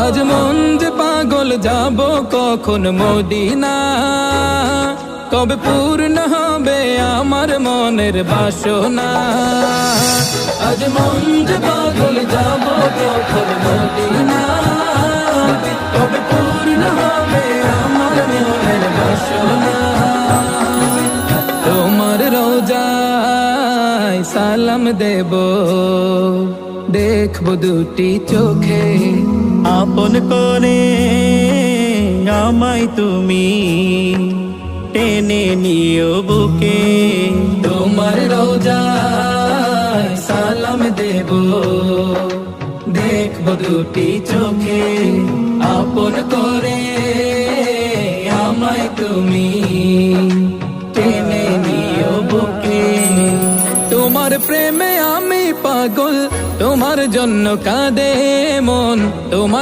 আজ মন যে পাগল, যাব কখন মদিনা, কবে পূর্ণ হবে আমার মনের বাসনা। আজ মন যে পাগল, যাব কখন মদিনা, কবে পূর্ণ হবে আমার মনের বাসনা। তোমার রোজায় সালাম দেব, দেখব দুটি চোখে, আপন করে আমায় তুমি টেনে নিও বুকে। তোমার রোজায় সালাম দেব, দেখব দুটি চোখে, আপন করে আমায় তুমি টেনে নিও বুকে। তোমার প্রেমে আমি পাগল, তোমার জন্য কাঁদে মন, তোমার